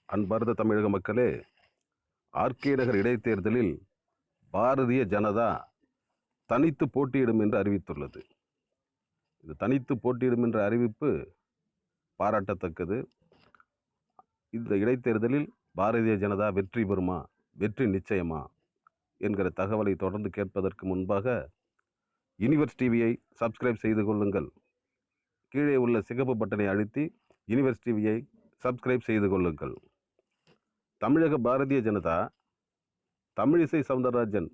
அன்பார்ந்த தமிழக மக்களே, ஆர்கே நகர் இடைத்தேர்தலில் பாரதிய ஜனதா தனித்து போட்டியிடும் என்று அறிவித்துள்ளது. இது தனித்து போட்டியிடும் என்ற அறிவிப்பு பாராட்டத்தக்கது. இந்த இடைத்தேர்தலில் பாரதிய ஜனதா வெற்றி பெறுமா, வெற்றி நிச்சயமா என்கிற தகவலை தொடர்ந்து கேட்பதற்கு முன்பாக யூனிவர்ஸ் டிவியை சப்ஸ்கிரைப் செய்து கொள்ளுங்கள். கீழே உள்ள சிகப்பு பட்டனை அழுத்தி யூனிவர்ஸ் டிவியை சப்ஸ்கிரைப் செய்து கொள்ளுங்கள். தமிழக பாரதிய ஜனதா தமிழிசை சவுந்தரராஜன்,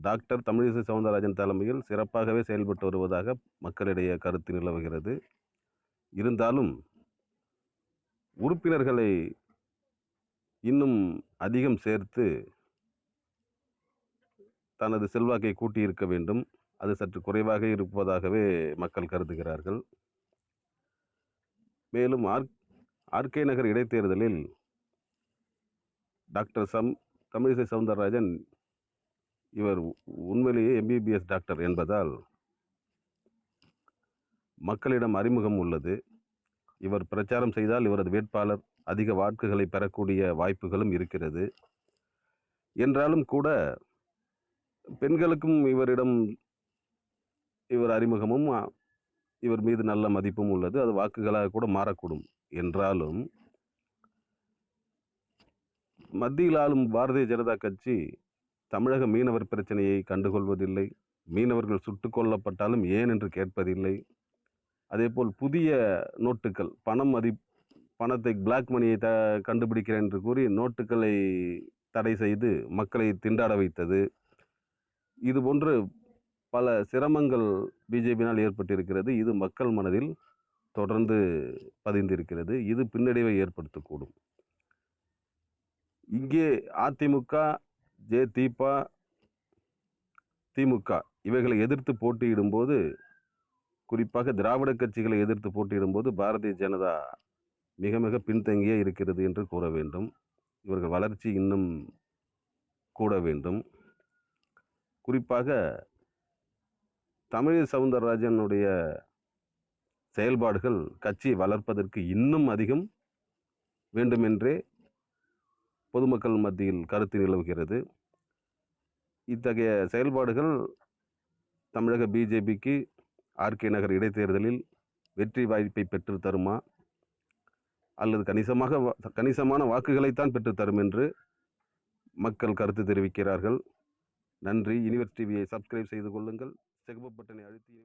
டாக்டர் தமிழிசை சவுந்தரராஜன் தலைமையில் சிறப்பாகவே செயல்பட்டு வருவதாக மக்களிடையே கருத்து நிலவுகிறது. இருந்தாலும் உறுப்பினர்களை இன்னும் அதிகம் சேர்த்து தனது செல்வாக்கை கூட்டியிருக்க வேண்டும். அது சற்று குறைவாக இருப்பதாகவே மக்கள் கருதுகிறார்கள். மேலும் ஆர்கே நகர் இடைத்தேர்தலில் டாக்டர் தமிழிசை சவுந்தரராஜன் இவர் உண்மையிலேயே எம்பிபிஎஸ் டாக்டர் என்பதால் மக்களிடம் அறிமுகம் உள்ளது. இவர் பிரச்சாரம் செய்தால் இவரது வேட்பாளர் அதிக வாக்குகளை பெறக்கூடிய வாய்ப்புகளும் இருக்கிறது. என்றாலும் கூட பெண்களுக்கும் இவர் அறிமுகமும் இவர் மீது நல்ல மதிப்பும் உள்ளது. அது வாக்குகளாக கூட மாறக்கூடும். என்றாலும் மத்தியில் ஆளும் பாரதிய ஜனதா கட்சி தமிழக மீனவர் பிரச்சனையை கண்டுகொள்வதில்லை. மீனவர்கள் சுட்டுக் கொல்லப்பட்டாலும் ஏன் என்று கேட்பதில்லை. அதேபோல் புதிய நோட்டுகள், பணத்தை பிளாக் மணியை கண்டுபிடிக்கிறேன் என்று கூறி நோட்டுகளை தடை செய்து மக்களை திண்டாட வைத்தது. இது போன்று பல சிரமங்கள் பிஜேபியினால் ஏற்பட்டிருக்கிறது. இது மக்கள் மனதில் தொடர்ந்து பதிந்திருக்கிறது. இது பின்னடைவை ஏற்படுத்தக்கூடும். இங்கே அதிமுக, திமுக இவைகளை எதிர்த்து போட்டியிடும் போது, குறிப்பாக திராவிட கட்சிகளை எதிர்த்து போட்டியிடும் போது பாரதிய ஜனதா மிக மிக பின்தங்கியே இருக்கிறது என்று கூற வேண்டும். இவர்கள் வளர்ச்சி இன்னும் கூட வேண்டும். குறிப்பாக தமிழிசை சவுந்தரராஜனுடைய செயல்பாடுகள் கட்சியை வளர்ப்பதற்கு இன்னும் அதிகம் வேண்டுமென்றே பொதுமக்கள் மத்தியில் கருத்து நிலவுகிறது. இத்தகைய செயல்பாடுகள் தமிழக பிஜேபிக்கு ஆர்கே நகர் இடைத்தேர்தலில் வெற்றி வாய்ப்பை பெற்று தருமா, அல்லது கணிசமான வாக்குகளைத்தான் பெற்றுத்தரும் என்று மக்கள் கருத்து தெரிவிக்கிறார்கள். நன்றி. யூனிவர்ஸ் டிவியை சப்ஸ்கிரைப் செய்து கொள்ளுங்கள். சிகப்பு பட்டனை அழுத்தி